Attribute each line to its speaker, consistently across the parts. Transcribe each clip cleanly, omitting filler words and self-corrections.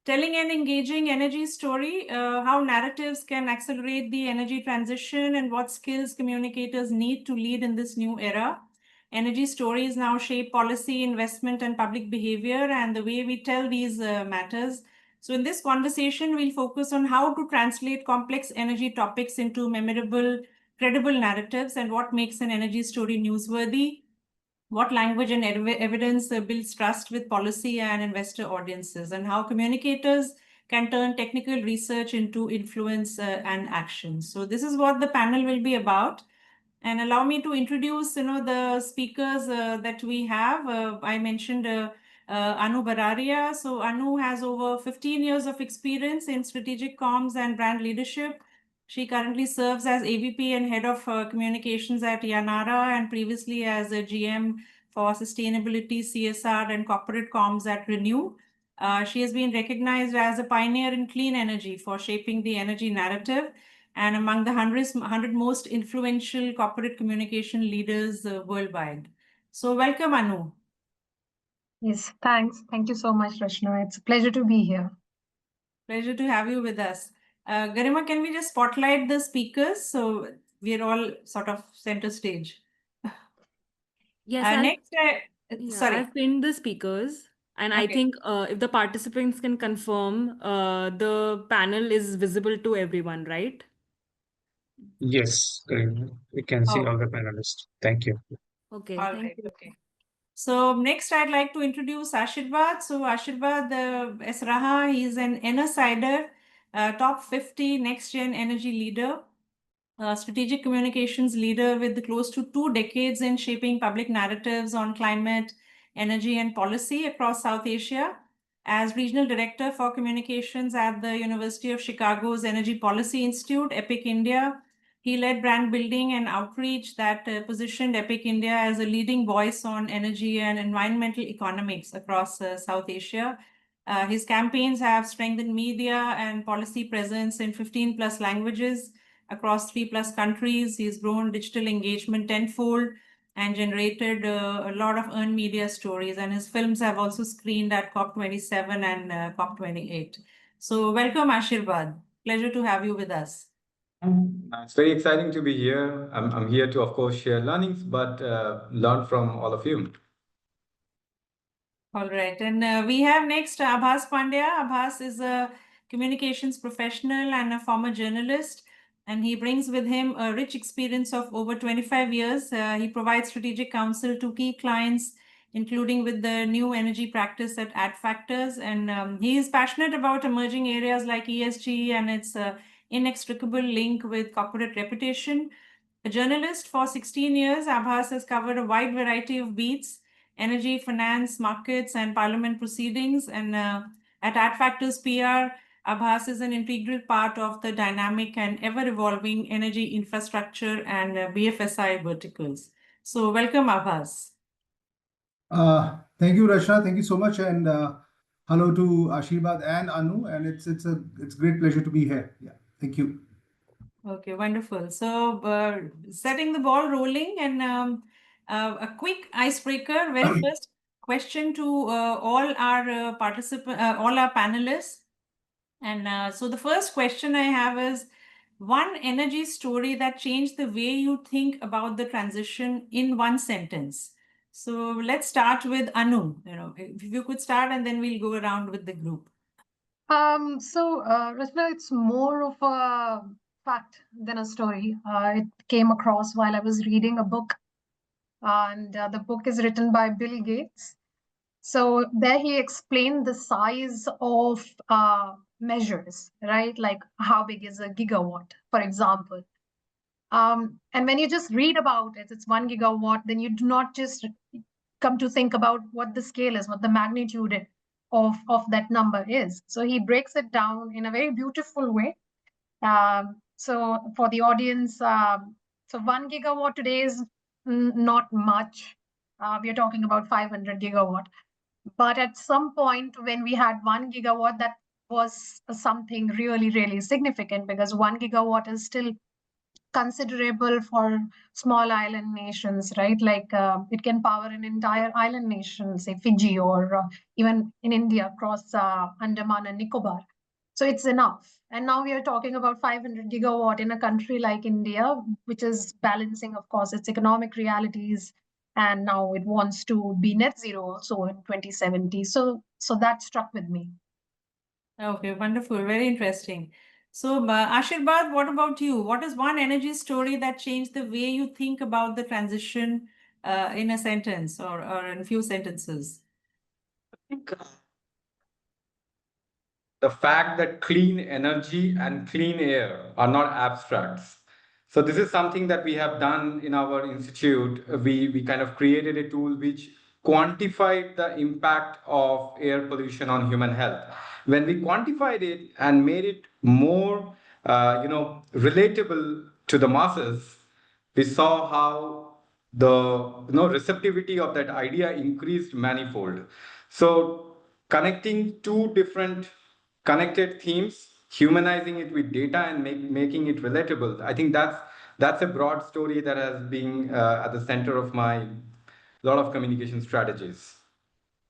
Speaker 1: telling an engaging energy story, how narratives can accelerate the energy transition and what skills communicators need to lead in this new era. Energy stories now shape policy, investment, and public behavior, and the way we tell these matters. So, in this conversation, we'll focus on how to translate complex energy topics into memorable, credible narratives and what makes an energy story newsworthy, what language and evidence builds trust with policy and investor audiences, and how communicators can turn technical research into influence and action. So this is what the panel will be about. And allow me to introduce, the speakers that we have. I mentioned Anu Bararia. So Anu has over 15 years of experience in strategic comms and brand leadership. She currently serves as AVP and Head of Communications at Yanara, and previously as a GM for Sustainability, CSR, and Corporate Comms at Renew. She has been recognized as a pioneer in clean energy for shaping the energy narrative and among the 100 most influential corporate communication leaders worldwide. So welcome, Anu.
Speaker 2: Yes, thanks. Thank you so much, Rachna. It's a pleasure to be here.
Speaker 1: Pleasure to have you with us. Garima, can we just spotlight the speakers so we're all sort of center stage?
Speaker 3: Yes,
Speaker 1: Sorry.
Speaker 3: I've pinned the speakers, and I think if the participants can confirm, the panel is visible to everyone, right?
Speaker 4: Yes, we can see all the panelists. Thank you.
Speaker 3: Okay,
Speaker 1: All
Speaker 3: thank
Speaker 1: right,
Speaker 3: you.
Speaker 1: okay. So next, I'd like to introduce Ashirbad. So Ashirbad S. Raha, he's an insider, top 50 next-gen energy leader, strategic communications leader with close to 2 decades in shaping public narratives on climate, energy, and policy across South Asia. As regional director for communications at the University of Chicago's Energy Policy Institute, EPIC India, he led brand building and outreach that positioned EPIC India as a leading voice on energy and environmental economics across South Asia. His campaigns have strengthened media and policy presence in 15 plus languages across 3+ countries. He's grown digital engagement tenfold and generated a lot of earned media stories. And his films have also screened at COP27 and COP28. So welcome, Ashirbad. Pleasure to have you with us.
Speaker 5: It's very exciting to be here. I'm here to, of course, share learnings, but learn from all of you.
Speaker 1: All right. And we have next Aabhas Pandya. Aabhas is a communications professional and a former journalist, and he brings with him a rich experience of over 25 years. He provides strategic counsel to key clients, including with the new energy practice at Adfactors. And he is passionate about emerging areas like ESG and its inextricable link with corporate reputation. A journalist for 16 years, Aabhas has covered a wide variety of beats: energy, finance, markets, and parliament proceedings. And at Adfactors PR, Aabhas is an integral part of the dynamic and ever-evolving energy infrastructure and BFSI verticals. So welcome, Aabhas.
Speaker 6: Thank you, Rachna. Thank you so much. And hello to Ashirbad and Anu. And it's a great pleasure to be here. Yeah, thank you.
Speaker 1: Okay, wonderful. So setting the ball rolling, and a quick icebreaker. Very first question to all our participants, all our panelists. And so the first question I have is, one energy story that changed the way you think about the transition in one sentence. So let's start with Anu. If you could start, and then we'll go around with the group.
Speaker 2: Rachna, it's more of a fact than a story. It came across while I was reading a book, and the book is written by Bill Gates. So there he explained the size of measures, right? Like how big is a gigawatt, for example. And when you just read about it, it's 1 gigawatt, then you do not just come to think about what the scale is, what the magnitude of that number is. So he breaks it down in a very beautiful way. So for the audience, so 1 gigawatt today is not much. We are talking about 500 gigawatt. But at some point when we had 1 gigawatt, that was something really, really significant, because 1 gigawatt is still considerable for small island nations, right? Like it can power an entire island nation, say Fiji, or even in India, across Andaman and Nicobar. So it's enough. And now we are talking about 500 gigawatt in a country like India, which is balancing, of course, its economic realities. And now it wants to be net zero also in 2070. So that struck with me.
Speaker 1: Okay, wonderful. Very interesting. So, Ashirbad, what about you? What is one energy story that changed the way you think about the transition in a sentence or in a few sentences?
Speaker 5: think the fact that clean energy and clean air are not abstracts. So this is something that we have done in our institute. We kind of created a tool which quantified the impact of air pollution on human health. When we quantified it and made it more, relatable to the masses, we saw how the receptivity of that idea increased manifold. So connecting two different connected themes, humanizing it with data and making it relatable. I think that's a broad story that has been at the center of my lot of communication strategies.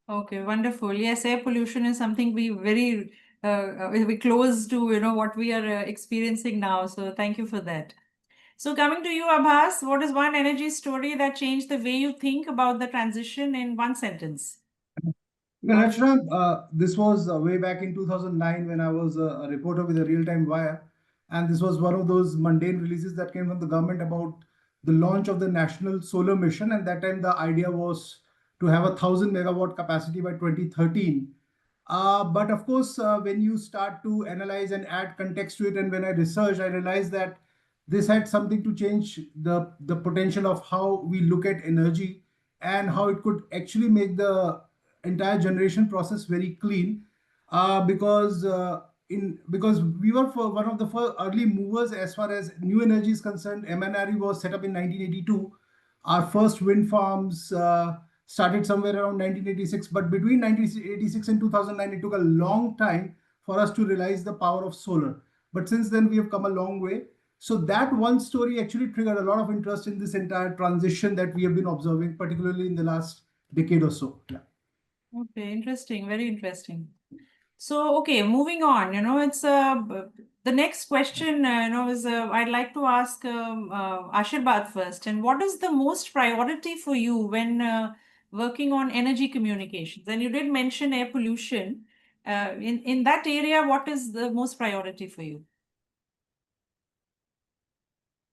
Speaker 1: Okay, wonderful. Yes, air pollution is something we close to, what we are experiencing now. So thank you for that. So coming to you, Aabhas, what is one energy story that changed the way you think about the transition in one sentence?
Speaker 6: Rachna, this was way back in 2009 when I was a reporter with a real-time wire. And this was one of those mundane releases that came from the government about the launch of the National Solar Mission. And that time the idea was to have 1,000 megawatt capacity by 2013. But of course, when you start to analyze and add context to it, and when I researched, I realized that this had something to change the potential of how we look at energy and how it could actually make the entire generation process very clean. Because we were for one of the first early movers as far as new energy is concerned. MNRE was set up in 1982. Our first wind farms started somewhere around 1986, but between 1986 and 2009, it took a long time for us to realize the power of solar. But since then, we have come a long way. So that one story actually triggered a lot of interest in this entire transition that we have been observing, particularly in the last decade or so. Yeah.
Speaker 1: Okay, interesting, very interesting. So, okay, moving on, it's the next question, is I'd like to ask Ashirbad first. And what is the most priority for you when working on energy communications? And you did mention air pollution. In that area, what is the most priority for you?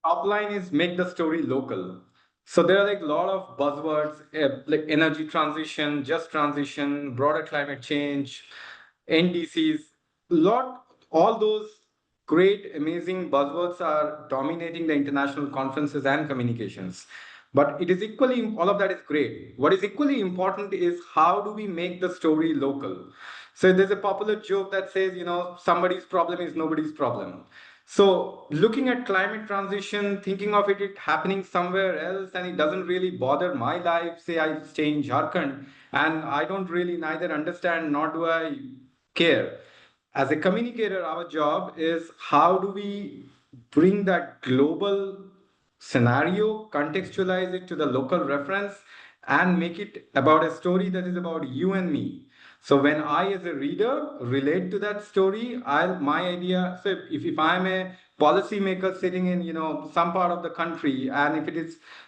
Speaker 5: Top line is make the story local. So there are like a lot of buzzwords like energy transition, just transition, broader climate change, NDCs. All those great, amazing buzzwords are dominating the international conferences and communications. But it is equally, all of that is great. What is equally important is how do we make the story local? So there's a popular joke that says, somebody's problem is nobody's problem. So looking at climate transition, thinking of it happening somewhere else, and it doesn't really bother my life. Say I stay in Jharkhand, and I don't really neither understand nor do I care. As a communicator, our job is how do we bring that global scenario, contextualize it to the local reference, and make it about a story that is about you and me. So when I, as a reader, relate to that story, my idea. So if I'm a policymaker sitting in some part of the country, and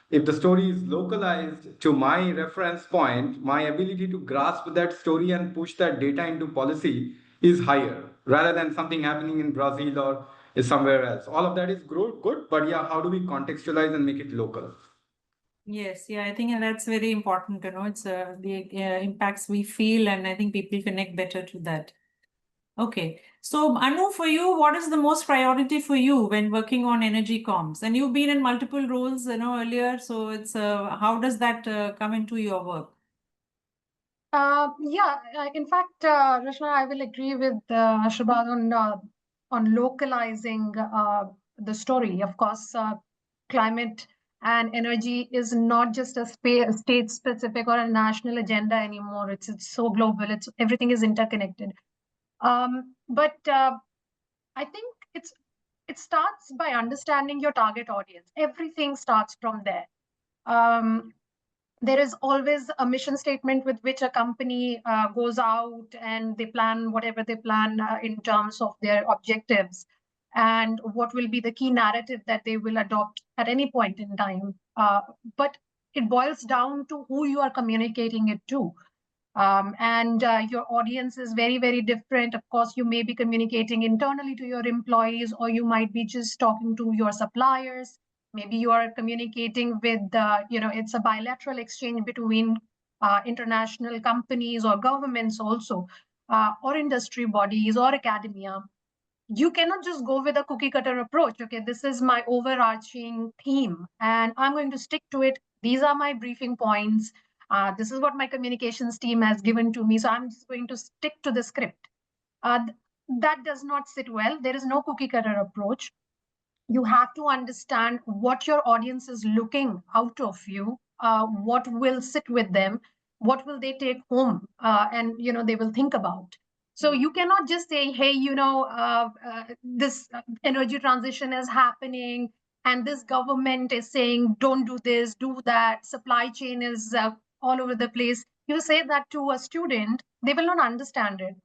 Speaker 5: if the story is localized to my reference point, my ability to grasp that story and push that data into policy is higher rather than something happening in Brazil or is somewhere else. All of that is good, but yeah, how do we contextualize and make it local?
Speaker 1: Yes, yeah, I think that's very important. It's the impacts we feel, and I think people connect better to that. Okay, so Anu, for you, what is the most priority for you when working on energy comms? And you've been in multiple roles, earlier. So it's how does that come into your work?
Speaker 2: In fact, Rachna, I will agree with Ashirbad on localizing the story. Of course, climate and energy is not just a state-specific or a national agenda anymore. It's so global. Everything is interconnected. But I think it starts by understanding your target audience. Everything starts from there. There is always a mission statement with which a company goes out and they plan whatever they plan in terms of their objectives and what will be the key narrative that they will adopt at any point in time. But it boils down to who you are communicating it to. And your audience is very, very different. Of course, you may be communicating internally to your employees, or you might be just talking to your suppliers. Maybe you are communicating with, it's a bilateral exchange between international companies or governments also, or industry bodies or academia. You cannot just go with a cookie cutter approach. Okay, this is my overarching theme and I'm going to stick to it. These are my briefing points. This is what my communications team has given to me. So I'm just going to stick to the script. That does not sit well. There is no cookie cutter approach. You have to understand what your audience is looking out of you, what will sit with them, what will they take home, and they will think about. So you cannot just say, hey, this energy transition is happening, and this government is saying, don't do this, do that. Supply chain is all over the place. You say that to a student, they will not understand it.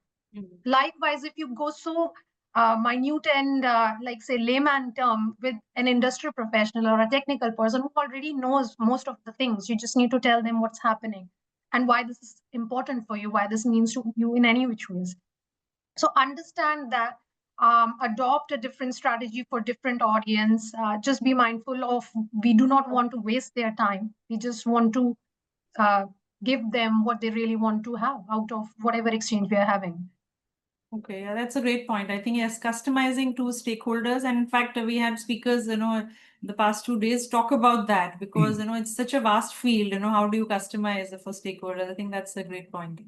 Speaker 2: Likewise, if you go so minute and like say layman term with an industry professional or a technical person who already knows most of the things, you just need to tell them what's happening and why this is important for you, why this means to you in any which ways. So understand that, adopt a different strategy for different audience. Just be mindful of, we do not want to waste their time. We just want to give them what they really want to have out of whatever exchange we are having.
Speaker 1: Okay, yeah, that's a great point. I think, yes, customizing to stakeholders. And in fact, we had speakers, the past 2 days talk about that because, it's such a vast field, how do you customize for stakeholders? I think that's a great point.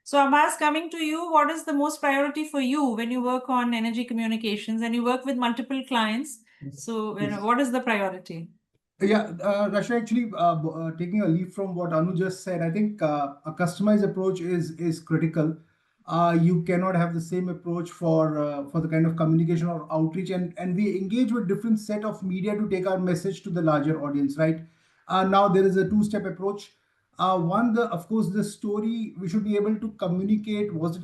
Speaker 1: So Aabhas, coming to you, what is the most priority for you when you work on energy communications and you work with multiple clients? So, what is the priority?
Speaker 6: Yeah, Rasha, actually, taking a leaf from what Anu just said, I think a customized approach is critical. You cannot have the same approach for the kind of communication or outreach, and we engage with different set of media to take our message to the larger audience, right? Now there is a two-step approach. One, of course, the story we should be able to communicate. What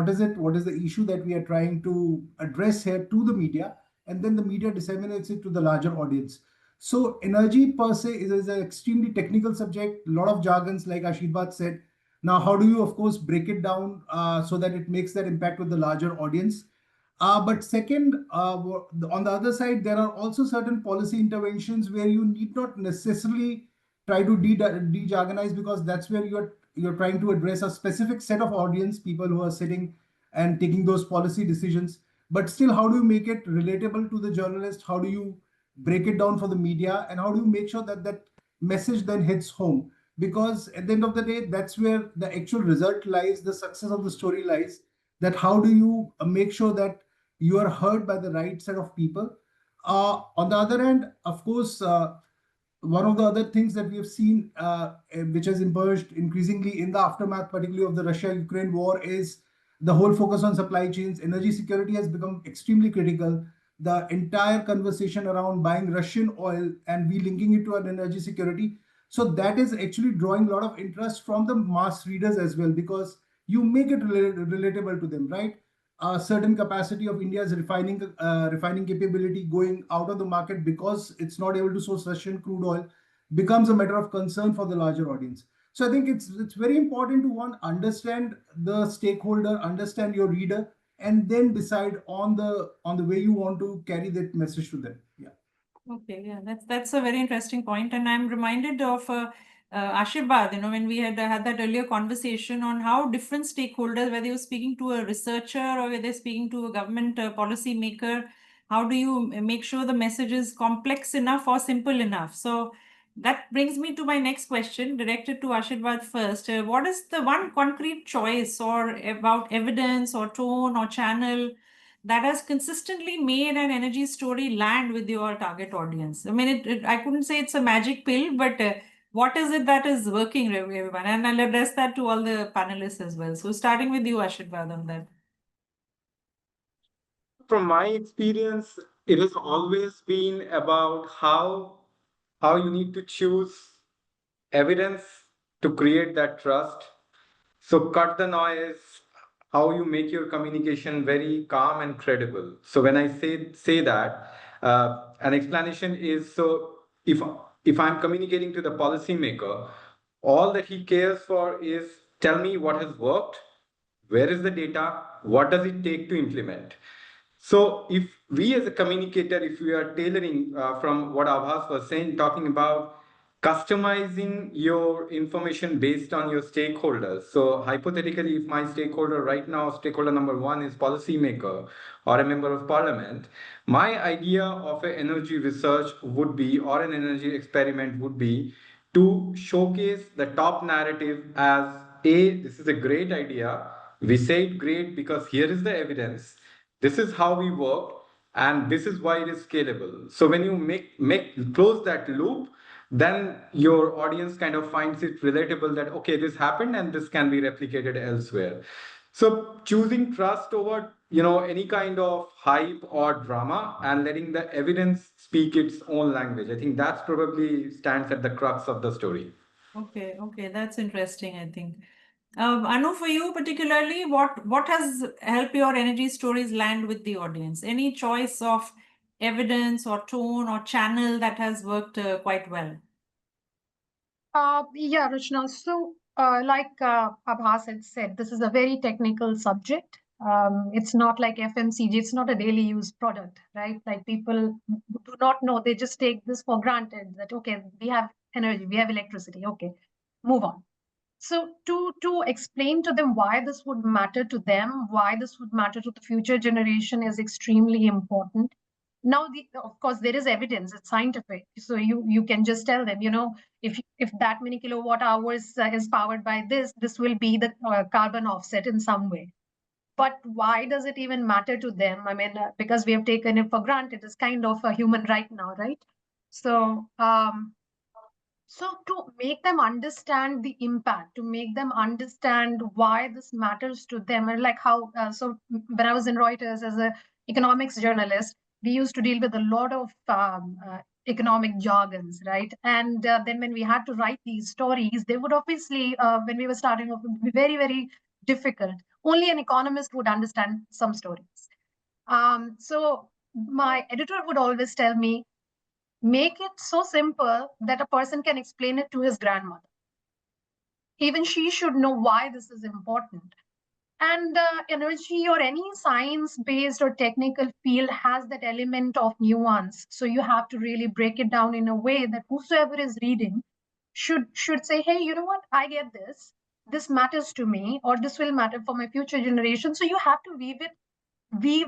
Speaker 6: is it? What is the issue that we are trying to address here to the media, and then the media disseminates it to the larger audience. So energy per se is an extremely technical subject, a lot of jargons like Ashirbad said. Now, how do you, of course, break it down so that it makes that impact with the larger audience? But second, on the other side, there are also certain policy interventions where you need not necessarily try to de-jargonize because that's where you're trying to address a specific set of audience, people who are sitting and taking those policy decisions. But still, how do you make it relatable to the journalist? How do you break it down for the media, and how do you make sure that that message then hits home? Because at the end of the day, that's where the actual result lies, the success of the story lies. That how do you make sure that you are heard by the right set of people? On the other hand, of course, one of the other things that we have seen, which has emerged increasingly in the aftermath, particularly of the Russia-Ukraine war, is the whole focus on supply chains. Energy security has become extremely critical. The entire conversation around buying Russian oil and we linking it to an energy security. So that is actually drawing a lot of interest from the mass readers as well, because you make it relatable to them, right? A certain capacity of India's refining capability going out of the market because it's not able to source Russian crude oil becomes a matter of concern for the larger audience. So I think it's very important to one, understand the stakeholder, understand your reader, and then decide on the way you want to carry that message to them. Yeah.
Speaker 1: Okay, yeah, that's a very interesting point, and I'm reminded of Ashirbad. When we had that earlier conversation on how different stakeholders, whether you're speaking to a researcher or whether you're speaking to a government policy maker, how do you make sure the message is complex enough or simple enough? So that brings me to my next question, directed to Ashirbad first. What is the one concrete choice or about evidence or tone or channel that has consistently made an energy story land with your target audience? I mean, I couldn't say it's a magic pill, but what is it that is working, everyone? And I'll address that to all the panelists as well. So starting with you, Ashirbad, on that.
Speaker 5: From my experience, it has always been about how you need to choose evidence to create that trust. So cut the noise, how you make your communication very calm and credible. So when I say that, an explanation is, so if I'm communicating to the policymaker, all that he cares for is tell me what has worked, where is the data, what does it take to implement. So if we as a communicator, if we are tailoring from what Aabhas was saying, talking about customizing your information based on your stakeholders. So hypothetically, if my stakeholder right now, stakeholder number one is policymaker or a member of parliament, my idea of an energy research would be, or an energy experiment would be, to showcase the top narrative as a, this is a great idea. We say it great because here is the evidence. This is how we work, and this is why it is scalable. So when you make close that loop, then your audience kind of finds it relatable that okay, this happened and this can be replicated elsewhere. So choosing trust over any kind of hype or drama and letting the evidence speak its own language. I think that's probably stands at the crux of the story.
Speaker 1: Okay, that's interesting, I think. Anu, for you particularly, what has helped your energy stories land with the audience? Any choice of evidence or tone or channel that has worked quite well?
Speaker 2: Yeah, Rachna. So, like Aabhas had said, this is a very technical subject. It's not like FMCG, it's not a daily use product, right? Like people do not know, they just take this for granted that, okay, we have energy, we have electricity, okay, move on. So to explain to them why this would matter to them, why this would matter to the future generation is extremely important. Now, of course, there is evidence; it's scientific. So you can just tell them, if that many kilowatt hours is powered by this, this will be the carbon offset in some way. But why does it even matter to them? I mean, because we have taken it for granted. It's kind of a human right now, right? So so to make them understand the impact, to make them understand why this matters to them, and like how, so when I was in Reuters as a economics journalist, we used to deal with a lot of economic jargons, right? And then when we had to write these stories, they would obviously, when we were starting off, would be very, very difficult. Only an economist would understand some stories. So my editor would always tell me, make it so simple that a person can explain it to his grandmother. Even she should know why this is important. And energy or any science based or technical field has that element of nuance. So you have to really break it down in a way that whosoever is reading should say, hey, you know what? I get this. This matters to me, or this will matter for my future generation. So you have to weave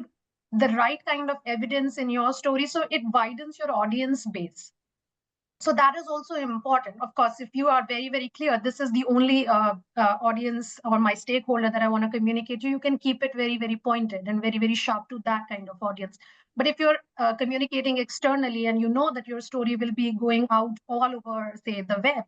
Speaker 2: the right kind of evidence in your story so it widens your audience base. So that is also important. Of course, if you are very, very clear, this is the only audience or my stakeholder that I want to communicate to, you can keep it very, very pointed and very, very sharp to that kind of audience. But if you're communicating externally and you know that your story will be going out all over, say, the web,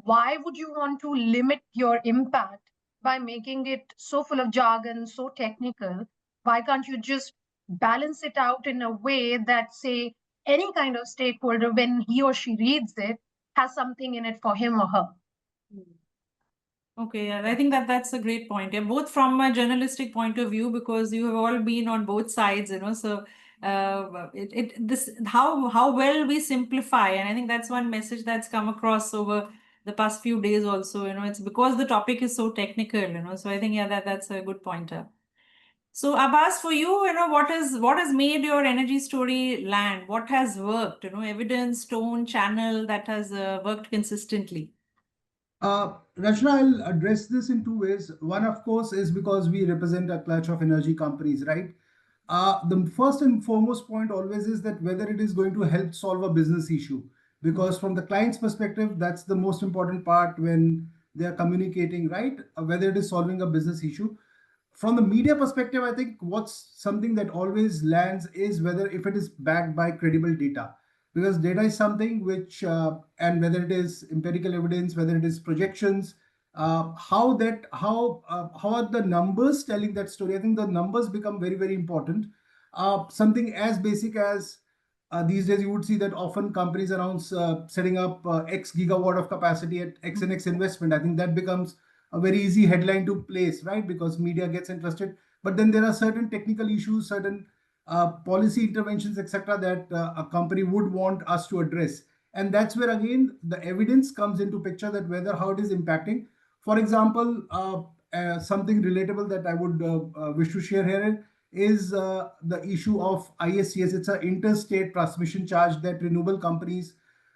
Speaker 2: why would you want to limit your impact by making it so full of jargon, so technical? Why can't you just balance it out in a way that, say, any kind of stakeholder, when he or she reads it, has something in it for him or her?
Speaker 1: Okay, yeah, I think that's a great point. Yeah, both from a journalistic point of view, because you have all been on both sides, so this how well we simplify, and I think that's one message that's come across over the past few days also. It's because the topic is so technical, so I think yeah, that's a good pointer. So Abbas, for you, what has made your energy story land? What has worked? Evidence, tone, channel that has worked consistently.
Speaker 6: Rachna, I'll address this in two ways. One, of course, is because we represent a clutch of energy companies, right? The first and foremost point always is that whether it is going to help solve a business issue, because from the client's perspective, that's the most important part when they are communicating, right? Whether it is solving a business issue. From the media perspective, I think what's something that always lands is whether if it is backed by credible data, because data is something which, and whether it is empirical evidence, whether it is projections, how are the numbers telling that story? I think the numbers become very, very important. Something as basic as these days you would see that often companies announce setting up X gigawatt of capacity at X and X investment. I think that becomes a very easy headline to place, right? Because media gets interested. But then there are certain technical issues, certain policy interventions, etc., that a company would want us to address. And that's where again the evidence comes into picture, that whether how it is impacting. For example, something relatable that I would wish to share here is the issue of ISTS. It's an interstate transmission charge that renewable companies,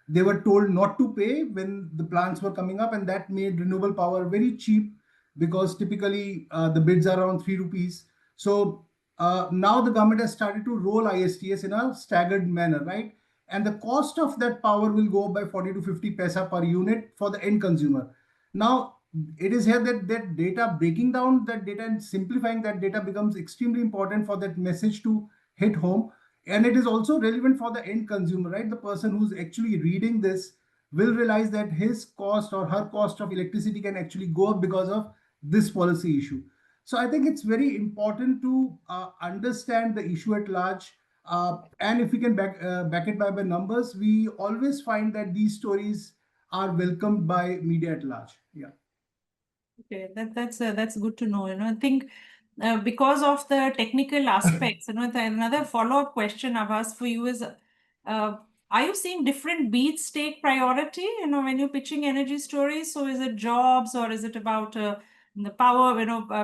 Speaker 6: they were told not to pay when the plants were coming up, and that made renewable power very cheap, because typically the bids are around 3 rupees. So now the government has started to roll ISTS in a staggered manner, right? And the cost of that power will go up by 40 to 50 paisa per unit for the end consumer. Now, it is here that data, breaking down that data and simplifying that data becomes extremely important for that message to hit home. And it is also relevant for the end consumer, right? The person who's actually reading this will realize that his cost or her cost of electricity can actually go up because of this policy issue. So I think it's very important to understand the issue at large. And if we can back it by numbers, we always find that these stories are welcomed by media at large. Yeah.
Speaker 1: Okay, that's good to know. I think because of the technical aspects, another follow-up question I've asked for you is, are you seeing different beats take priority? When you're pitching energy stories, so is it jobs, or is it about the power?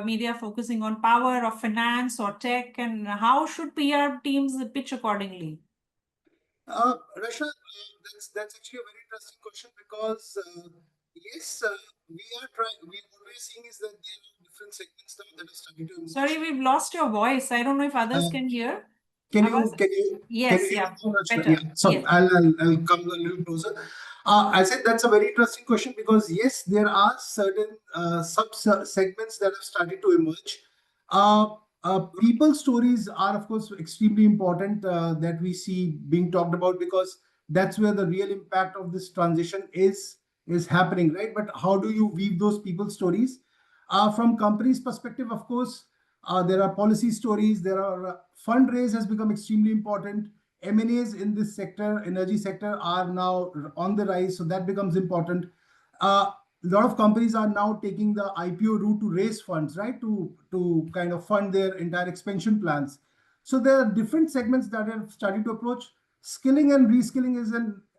Speaker 1: Media focusing on power or finance or tech, and how should PR teams pitch accordingly?
Speaker 6: Rachna, that's actually a very interesting question, because yes, we are trying. What we're seeing is that there are different segments now that are starting to emerge.
Speaker 1: Sorry, we've lost your voice. I don't know if others can hear.
Speaker 6: Can
Speaker 1: Aabhas?
Speaker 6: you
Speaker 1: Yes,
Speaker 6: hear
Speaker 1: yeah,
Speaker 6: me now, Rachna?
Speaker 1: better.
Speaker 6: Yeah. So
Speaker 1: Yes.
Speaker 6: I'll come a little closer. I said that's a very interesting question, because yes, there are certain sub segments that have started to emerge. People stories are of course extremely important, that we see being talked about, because that's where the real impact of this transition is happening, right? But how do you weave those people stories? From companies' perspective, of course, there are policy stories. There are fundraise has become extremely important. M&As in this sector, energy sector, are now on the rise, so that becomes important. A lot of companies are now taking the IPO route to raise funds, right, to kind of fund their entire expansion plans. So there are different segments that have started to approach. Skilling and reskilling is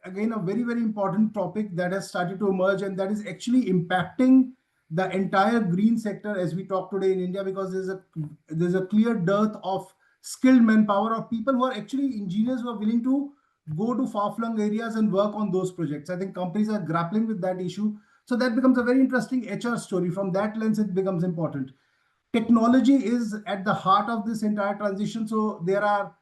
Speaker 6: again a very, very important topic that has started to emerge, and that is actually impacting the entire green sector as we talk today in India, because there's a clear dearth of skilled manpower, of people who are actually engineers who are willing to go to far-flung areas and work on those projects. I think companies are grappling with that issue. So that becomes a very interesting HR story. From that lens, it becomes important. Technology is at the heart of this entire transition. So there are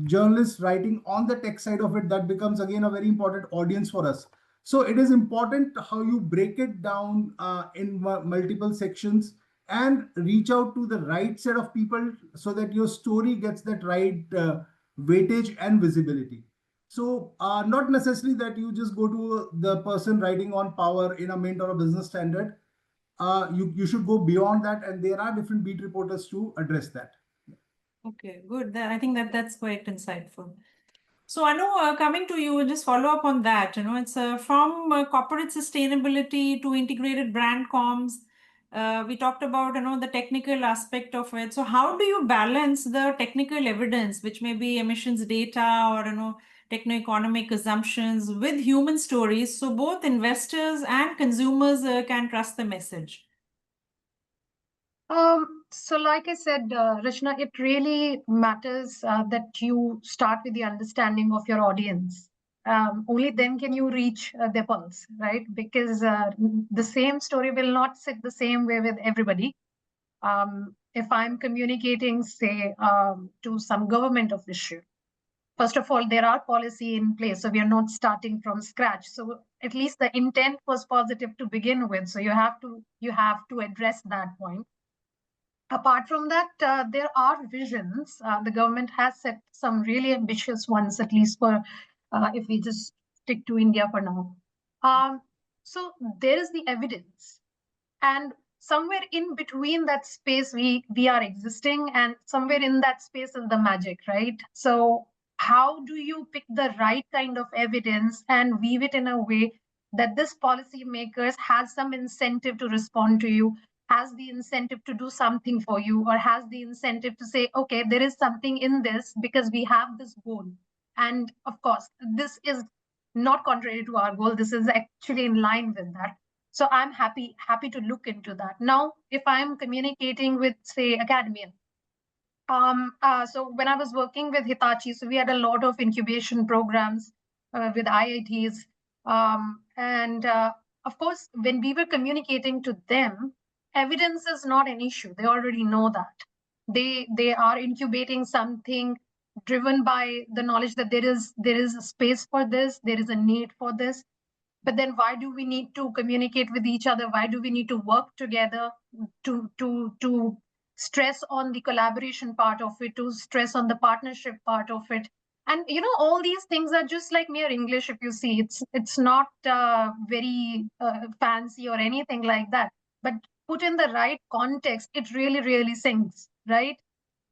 Speaker 6: journalists writing on the tech side of it. That becomes again a very important audience for us. So it is important how you break it down in multiple sections and reach out to the right set of people, so that your story gets that right weightage and visibility. So not necessarily that you just go to the person writing on power in a Mint or a Business Standard. You should go beyond that, and there are different beat reporters to address that.
Speaker 1: Okay, good. I think that's quite insightful. So I know, coming to you, just follow up on that. It's from corporate sustainability to integrated brand comms. We talked about the technical aspect of it. So how do you balance the technical evidence, which may be emissions data or techno-economic assumptions, with human stories, so both investors and consumers can trust the message?
Speaker 2: So like I said, Rachna, it really matters that you start with the understanding of your audience. Only then can you reach their pulse, right? Because the same story will not sit the same way with everybody. If I'm communicating, say, to some government official, first of all, there are policy in place, so we are not starting from scratch. So at least the intent was positive to begin with. So you have to address that point. Apart from that, there are visions. The government has set some really ambitious ones, at least for if we just stick to India for now. So there is the evidence. And somewhere in between that space we are existing, and somewhere in that space is the magic, right? So how do you pick the right kind of evidence and weave it in a way that this policymakers has some incentive to respond to you, has the incentive to do something for you, or has the incentive to say, okay, there is something in this because we have this goal. And of course, this is not contrary to our goal. This is actually in line with that. So I'm happy to look into that. Now, if I'm communicating with, say, academia, so when I was working with Hitachi, so we had a lot of incubation programs with IITs. And of course, when we were communicating to them, evidence is not an issue. They already know that. They are incubating something driven by the knowledge that there is a space for this, there is a need for this. But then why do we need to communicate with each other? Why do we need to work together to stress on the collaboration part of it, to stress on the partnership part of it? And all these things are just like mere English. If you see, it's not very fancy or anything like that, but put in the right context, it really sinks, right?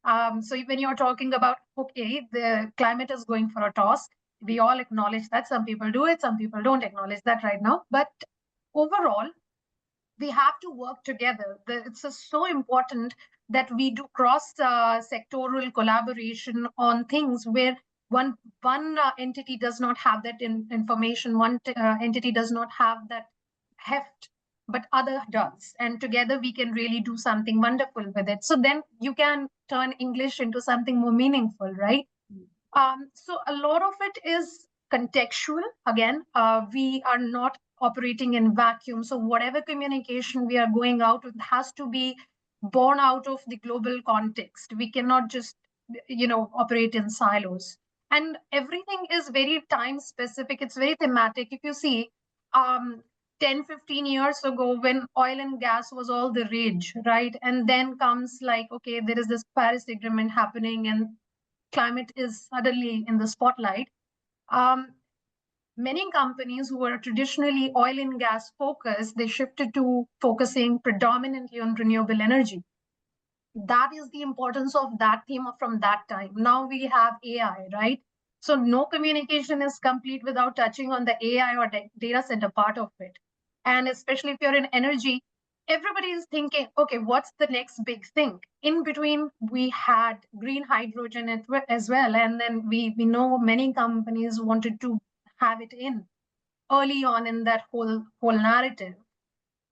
Speaker 2: So when you're talking about, okay, the climate is going for a toss, we all acknowledge that. Some people do it, some people don't acknowledge that right now. But overall, we have to work together. It's so important that we do cross-sectoral collaboration on things where one entity does not have that information, one entity does not have that heft, but other does. And together we can really do something wonderful with it. So then you can turn English into something more meaningful, right? So a lot of it is contextual. Again, we are not operating in vacuum. So whatever communication we are going out with has to be born out of the global context. We cannot just, operate in silos. And everything is very time specific. It's very thematic. If you see, 10, 15 years ago, when oil and gas was all the rage, right? And then comes like, okay, there is this Paris Agreement happening and climate is suddenly in the spotlight. Many companies who were traditionally oil and gas focused, they shifted to focusing predominantly on renewable energy. That is the importance of that theme from that time. Now we have AI, right? So no communication is complete without touching on the AI or data center part of it. And especially if you're in energy, everybody is thinking, okay, what's the next big thing? In between, we had green hydrogen as well. And then we know many companies wanted to have it in early on in that whole narrative.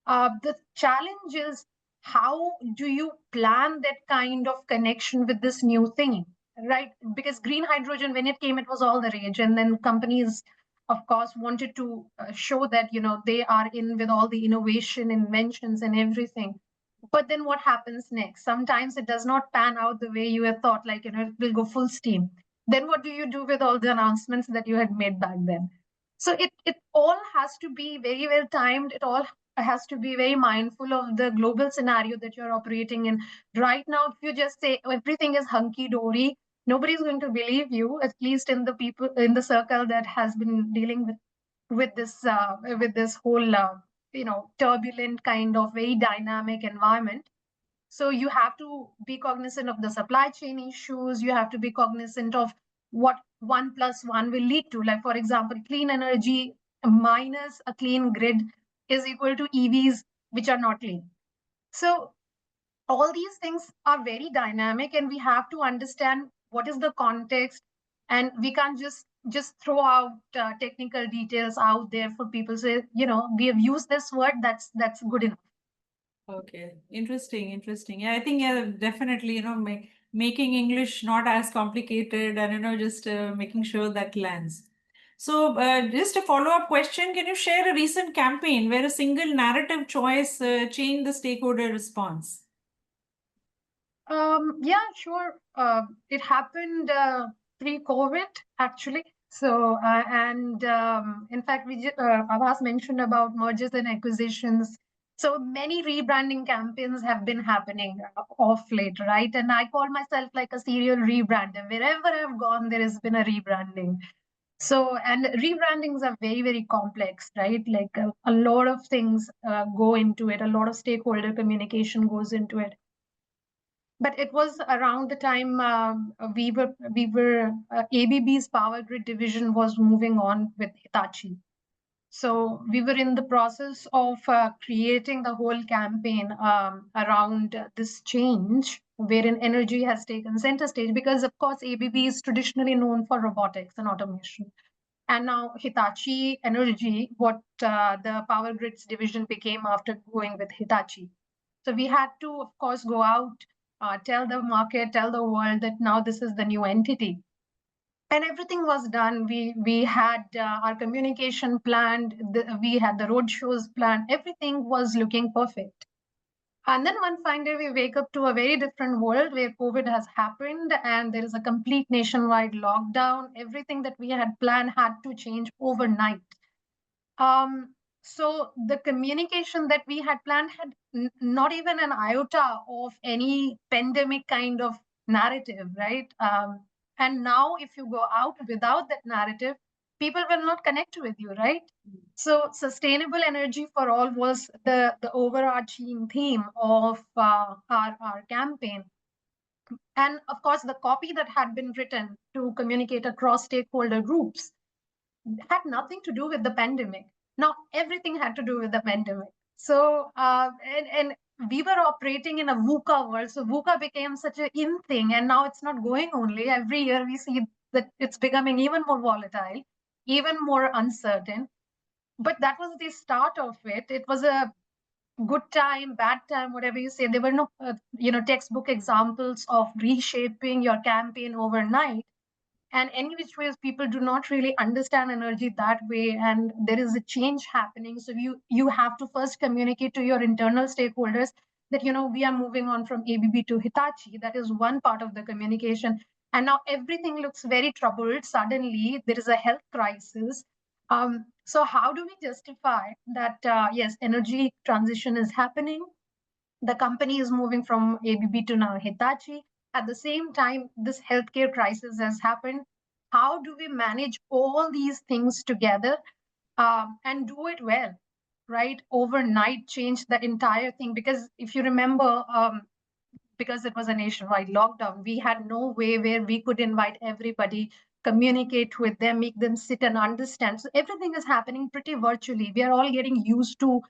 Speaker 2: The challenge is, how do you plan that kind of connection with this new thing, right? Because green hydrogen, when it came, it was all the rage. And then companies, of course, wanted to show that, they are in with all the innovation, inventions and everything. But then what happens next? Sometimes it does not pan out the way you had thought, like, it will go full steam. Then what do you do with all the announcements that you had made back then? So it all has to be very well timed. It all has to be very mindful of the global scenario that you're operating in. Right now, if you just say everything is hunky-dory, nobody's going to believe you, at least in the people in the circle that has been dealing with this whole turbulent kind of very dynamic environment. So you have to be cognizant of the supply chain issues. You have to be cognizant of what 1+1 will lead to. Like, for example, clean energy minus a clean grid is equal to EVs, which are not clean. So all these things are very dynamic, and we have to understand what is the context, and we can't just throw out technical details out there for people to say, we have used this word, that's good enough.
Speaker 1: Okay, interesting. Yeah, I think, yeah, definitely, making English not as complicated and, just making sure that lands. So just a follow-up question, can you share a recent campaign where a single narrative choice changed the stakeholder response?
Speaker 2: Yeah, sure. It happened pre-COVID, actually. So, in fact, Aabhas mentioned about mergers and acquisitions. So many rebranding campaigns have been happening off late, right? And I call myself like a serial rebrander. Wherever I've gone, there has been a rebranding. So, and rebrandings are very, very complex, right? Like a lot of things go into it, a lot of stakeholder communication goes into it. But it was around the time ABB's power grid division was moving on with Hitachi. So we were in the process of creating the whole campaign around this change, wherein energy has taken center stage, because of course ABB is traditionally known for robotics and automation. And now Hitachi Energy, what the power grids division became after going with Hitachi. So we had to, of course, go out, tell the market, tell the world that now this is the new entity. And everything was done. We had our communication planned. We had the road shows planned. Everything was looking perfect. And then one fine day we wake up to a very different world where COVID has happened and there is a complete nationwide lockdown. Everything that we had planned had to change overnight. So the communication that we had planned had not even an iota of any pandemic kind of narrative, right? And now if you go out without that narrative, people will not connect with you, right? So sustainable energy for all was the overarching theme of our campaign. And of course, the copy that had been written to communicate across stakeholder groups had nothing to do with the pandemic. Now everything had to do with the pandemic. So and we were operating in a VUCA world. So VUCA became such an in thing, and now it's not going only. Every year we see that it's becoming even more volatile, even more uncertain. But that was the start of it. It was a good time, bad time, whatever you say. There were no, textbook examples of reshaping your campaign overnight. And any which ways, people do not really understand energy that way, and there is a change happening. So you have to first communicate to your internal stakeholders that we are moving on from ABB to Hitachi. That is one part of the communication. And now everything looks very troubled. Suddenly, there is a health crisis. So how do we justify that? Yes, energy transition is happening. The company is moving from ABB to now Hitachi. At the same time, this healthcare crisis has happened. How do we manage all these things together and do it well, right? Overnight change the entire thing. Because if you remember, because it was a nationwide lockdown, we had no way where we could invite everybody, communicate with them, make them sit and understand. So everything is happening pretty virtually. We are all getting used to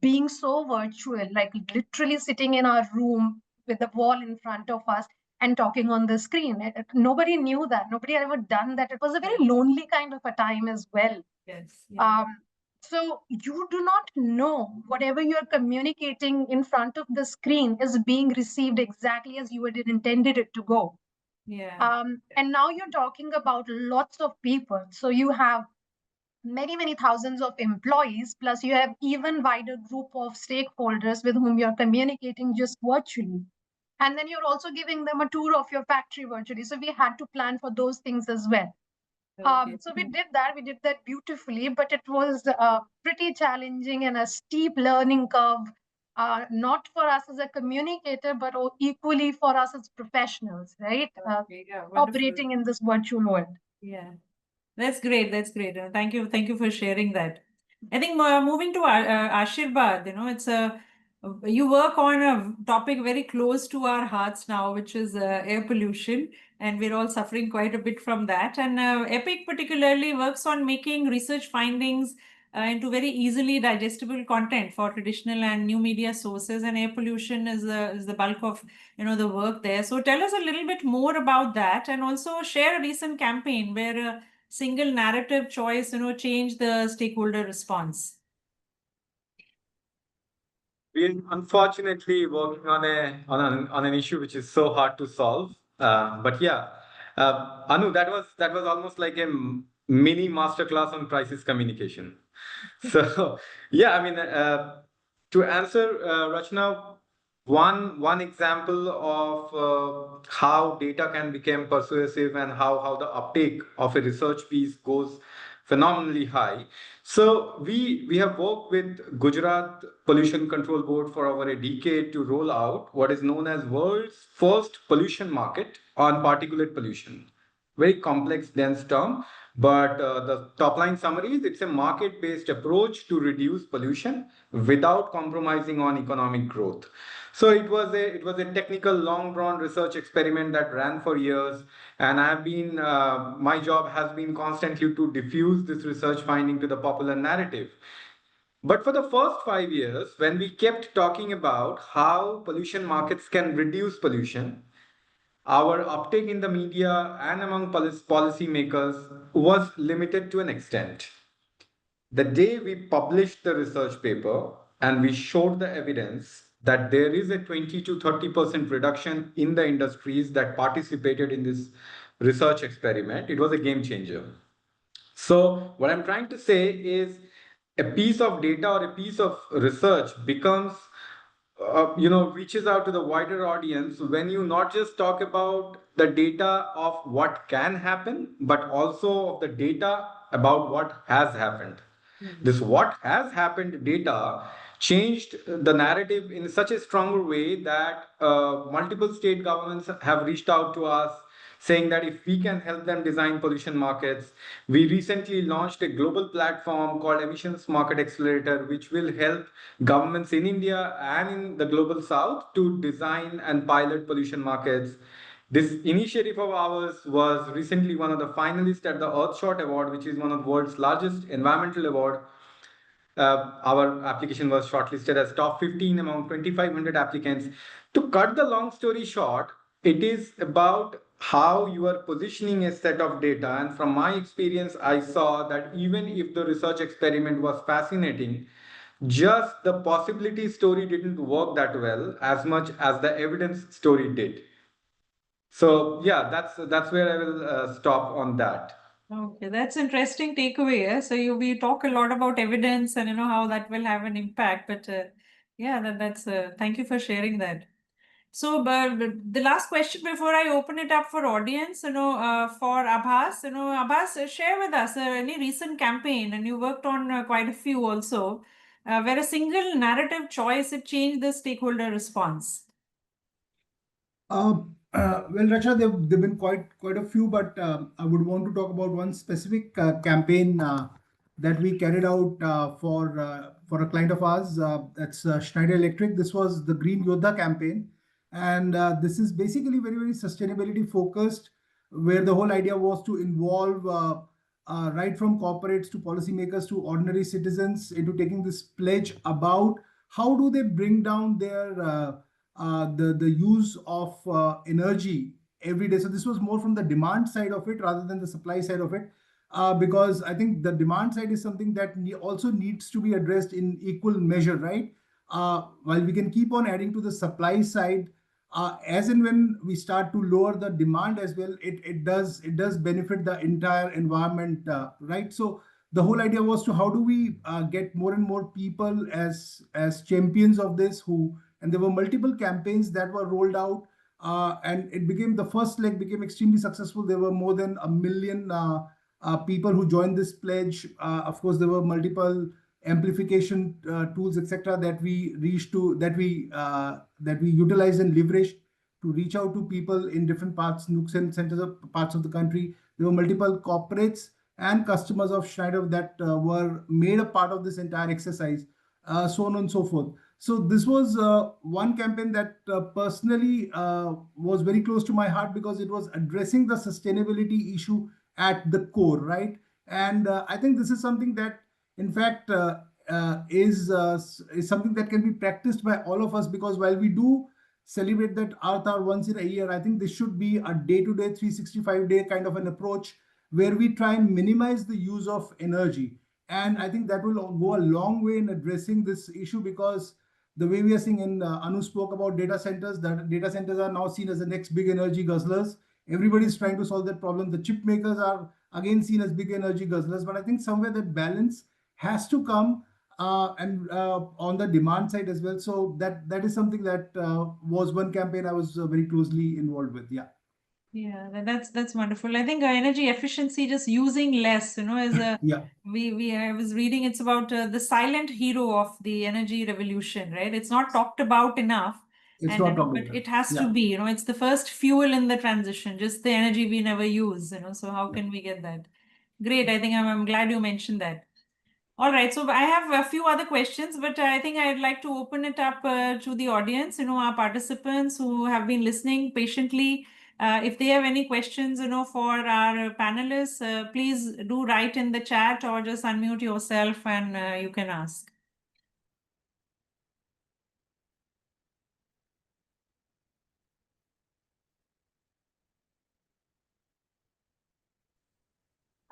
Speaker 2: being so virtual, like literally sitting in our room with the wall in front of us and talking on the screen. Nobody knew that. Nobody had ever done that. It was a very lonely kind of a time as well.
Speaker 1: Yes. Yeah.
Speaker 2: So you do not know whatever you're communicating in front of the screen is being received exactly as you had intended it to go.
Speaker 1: Yeah.
Speaker 2: And now you're talking about lots of people. So you have many, many thousands of employees, plus you have even wider group of stakeholders with whom you're communicating just virtually. And then you're also giving them a tour of your factory virtually. So we had to plan for those things as well.
Speaker 1: Okay.
Speaker 2: So we did that beautifully, but it was pretty challenging and a steep learning curve, not for us as a communicator, but equally for us as professionals, right?
Speaker 1: Okay, yeah, wonderful.
Speaker 2: Operating in this virtual world.
Speaker 1: Yeah, that's great. That's great. Thank you. Thank you for sharing that. I think moving to Ashirbad, it's you work on a topic very close to our hearts now, which is air pollution, and we're all suffering quite a bit from that. And EPIC particularly works on making research findings into very easily digestible content for traditional and new media sources. And air pollution is the bulk of the work there. So tell us a little bit more about that, and also share a recent campaign where a single narrative choice changed the stakeholder response.
Speaker 5: We're unfortunately working on an issue which is so hard to solve. But yeah, Anu, that was almost like a mini masterclass on crisis communication. So yeah, I mean, to answer Rachna, one example of how data can become persuasive and how the uptake of a research piece goes phenomenally high. So we have worked with Gujarat Pollution Control Board for over a decade to roll out what is known as world's first pollution market on particulate pollution, very complex, dense term. But the top line summary is it's a market-based approach to reduce pollution without compromising on economic growth. So it was a technical, long-drawn research experiment that ran for years, and I've been my job has been constantly to diffuse this research finding to the popular narrative. But for the first 5 years, when we kept talking about how pollution markets can reduce pollution, our uptake in the media and among policymakers was limited to an extent. The day we published the research paper and we showed the evidence that there is a 20 to 30% reduction in the industries that participated in this research experiment, it was a game changer. So, what I'm trying to say is a piece of data or a piece of research becomes reaches out to the wider audience when you not just talk about the data of what can happen, but also of the data about what has happened. This what has happened data changed the narrative in such a stronger way that multiple state governments have reached out to us saying that if we can help them design pollution markets. We recently launched a global platform called Emissions Market Accelerator, which will help governments in India and in the global south to design and pilot pollution markets. This initiative of ours was recently one of the finalists at the Earthshot Award, which is one of the world's largest environmental award. Our application was shortlisted as top 15 among 2,500 applicants. To cut the long story short, it is about how you are positioning a set of data. And from my experience, I saw that even if the research experiment was fascinating, just the possibility story didn't work that well as much as the evidence story did. So yeah, that's where I will stop on that.
Speaker 1: Okay, that's interesting takeaway. So we talk a lot about evidence and how that will have an impact. But yeah, that's thank you for sharing that. So, but the last question before I open it up for audience, for Aabhas, Aabhas, share with us any recent campaign, and you worked on quite a few also, where a single narrative choice it changed the stakeholder response.
Speaker 6: Well, Rachna, there've been quite a few, but I would want to talk about one specific campaign that we carried out for a client of ours. That's Schneider Electric. This was the Green Yodha campaign, and this is basically very sustainability focused, where the whole idea was to involve right from corporates to policymakers to ordinary citizens into taking this pledge about how do they bring down their the use of energy every day. So this was more from the demand side of it rather than the supply side of it, because I think the demand side is something that also needs to be addressed in equal measure, right? While we can keep on adding to the supply side, as and when we start to lower the demand as well, it does benefit the entire environment, right? So the whole idea was to how do we get more and more people as champions of this and there were multiple campaigns that were rolled out, and it became the first leg became extremely successful. There were more than 1 million people who joined this pledge. Of course, there were multiple amplification tools, etc., that we utilized and leveraged to reach out to people in different parts, nooks and centers of parts of the country. There were multiple corporates and customers of Schneider that were made a part of this entire exercise, so on and so forth. So this was one campaign that personally was very close to my heart because it was addressing the sustainability issue at the core, right? And I think this is something that, in fact, is something that can be practiced by all of us, because while we do celebrate that Earth once in a year, I think this should be a day-to-day 365-day kind of an approach where we try and minimize the use of energy. And I think that will go a long way in addressing this issue, because the way we are seeing, and Anu spoke about data centers, that data centers are now seen as the next big energy guzzlers. Everybody's trying to solve that problem. The chip makers are again seen as big energy guzzlers, but I think somewhere that balance has to come, and on the demand side as well. So that is something that was one campaign I was very closely involved with. Yeah.
Speaker 1: Yeah, that's wonderful. I think energy efficiency, just using less, is a
Speaker 6: Yeah.
Speaker 1: I was reading it's about the silent hero of the energy revolution, right? It's not talked about enough.
Speaker 6: It's
Speaker 1: And
Speaker 6: not
Speaker 1: but
Speaker 6: problematic.
Speaker 1: it has to
Speaker 6: Yeah.
Speaker 1: be, it's the first fuel in the transition, just the energy we never use, so how can we get that? Great. I think I'm glad you mentioned that. All right, so I have a few other questions, but I think I'd like to open it up to the audience, our participants who have been listening patiently. If they have any questions, for our panelists, please do write in the chat or just unmute yourself and you can ask.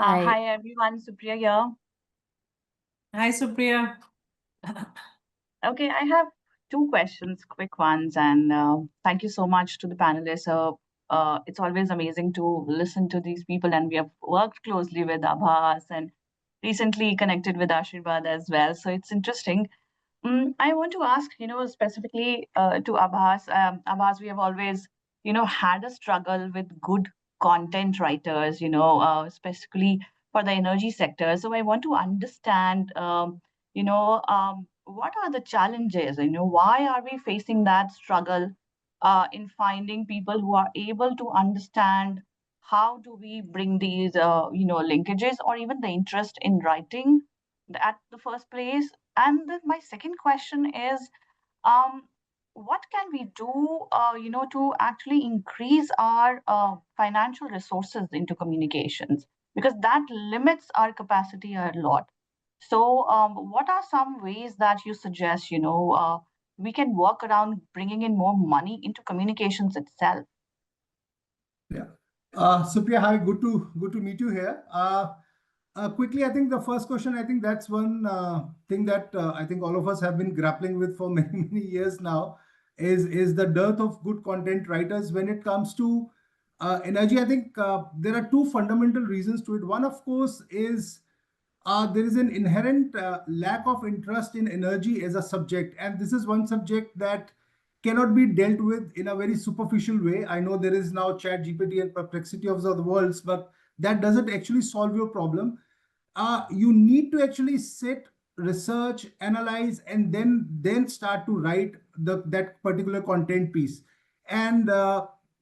Speaker 7: Hi everyone, Supriya here.
Speaker 1: Hi, Supriya.
Speaker 7: Okay, I have two questions, quick ones, and thank you so much to the panelists. It's always amazing to listen to these people, and we have worked closely with Aabhas and recently connected with Ashirbad as well. So it's interesting. I want to ask, specifically to Aabhas. Aabhas, we have always, had a struggle with good content writers, specifically for the energy sector. So I want to understand, what are the challenges? Why are we facing that struggle in finding people who are able to understand how do we bring these, linkages or even the interest in writing at the first place? And then my second question is, um, what can we do, to actually increase our financial resources into communications? Because that limits our capacity a lot. So, what are some ways that you suggest, we can work around bringing in more money into communications itself?
Speaker 6: Yeah. Supriya, hi, good to meet you here. Quickly, I think the first question, I think that's one thing that I think all of us have been grappling with for many years now, is the dearth of good content writers when it comes to energy. I think there are two fundamental reasons to it. One, of course, is there is an inherent lack of interest in energy as a subject, and this is one subject that cannot be dealt with in a very superficial way. I know there is now chat GPT and perplexity of the worlds, but that doesn't actually solve your problem. You need to actually sit, research, analyze, and then start to write that particular content piece. And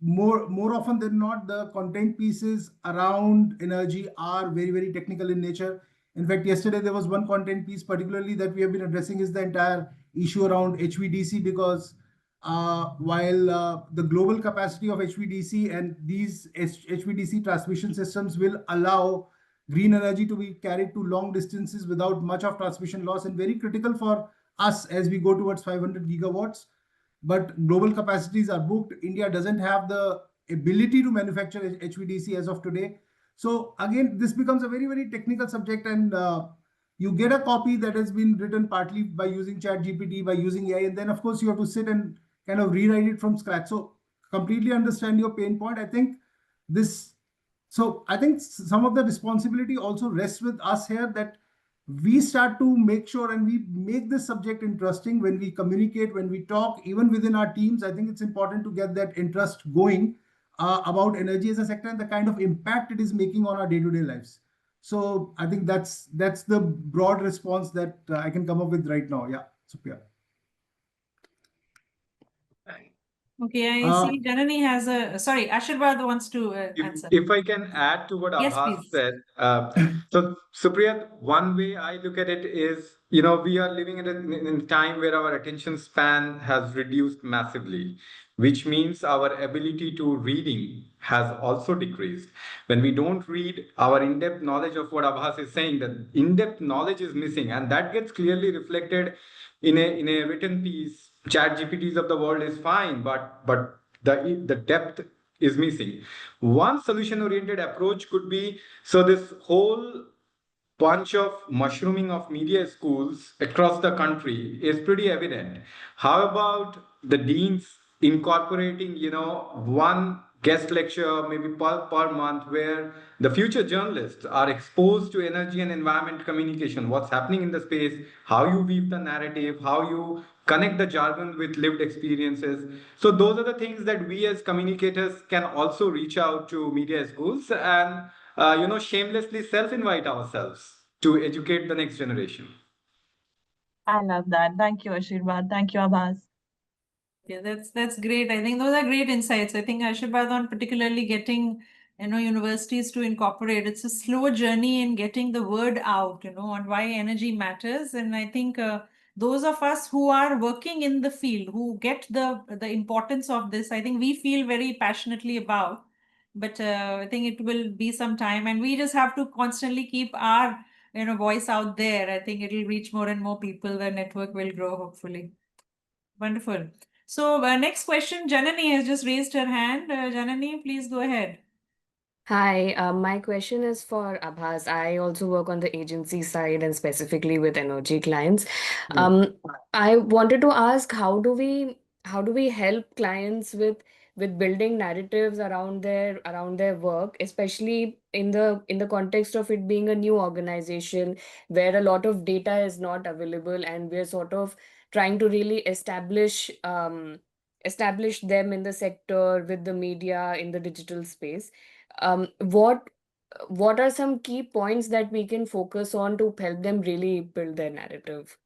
Speaker 6: more often than not, the content pieces around energy are very technical in nature. In fact, yesterday there was one content piece particularly that we have been addressing, is the entire issue around HVDC, because while the global capacity of HVDC and these HVDC transmission systems will allow green energy to be carried to long distances without much of transmission loss, and very critical for us as we go towards 500 gigawatts. But global capacities are booked. India doesn't have the ability to manufacture HVDC as of today. So again, this becomes a very technical subject, and you get a copy that has been written partly by using chat GPT, by using AI, and then of course you have to sit and kind of rewrite it from scratch. So completely understand your pain point. I think some of the responsibility also rests with us here, that we start to make sure and we make this subject interesting when we communicate, when we talk, even within our teams. I think it's important to get that interest going about energy as a sector and the kind of impact it is making on our day-to-day lives. So I think that's the broad response that I can come up with right now. Yeah, Supriya.
Speaker 1: Okay, I see Janani has sorry, Ashirbad wants to answer.
Speaker 5: If I can add to what
Speaker 1: Yes,
Speaker 5: Aabhas
Speaker 1: please.
Speaker 5: said, so Supriya, one way I look at it is, we are living in a time where our attention span has reduced massively, which means our ability to reading has also decreased. When we don't read, our in-depth knowledge of what Aabhas is saying, that in-depth knowledge is missing, and that gets clearly reflected in a written piece. Chat GPTs of the world is fine, but the depth is missing. One solution oriented approach could be, so this whole bunch of mushrooming of media schools across the country is pretty evident. How about the deans incorporating, one guest lecture maybe per month, where the future journalists are exposed to energy and environment communication, what's happening in the space, how you weave the narrative, how you connect the jargon with lived experiences. So those are the things that we as communicators can also reach out to media schools and shamelessly self-invite ourselves to educate the next generation.
Speaker 7: I love that. Thank you, Ashirbad. Thank you, Abbas.
Speaker 1: Yeah, that's great. I think those are great insights. I think Ashirbad on particularly getting, universities to incorporate. It's a slow journey in getting the word out, on why energy matters. And I think those of us who are working in the field, who get the importance of this, I think we feel very passionately about. But I think it will be some time, and we just have to constantly keep our, voice out there. I think it'll reach more and more people. The network will grow, hopefully. Wonderful. So, next question, Janani has just raised her hand. Janani, please go ahead.
Speaker 8: Hi, my question is for Aabhas. I also work on the agency side and specifically with energy clients.
Speaker 4: Yeah.
Speaker 8: I wanted to ask how do we help clients with building narratives around their work, especially in the context of it being a new organization where a lot of data is not available, and we're sort of trying to really establish them in the sector with the media in the digital space. um, what what are some key points that we can focus on to help them really build their narrative?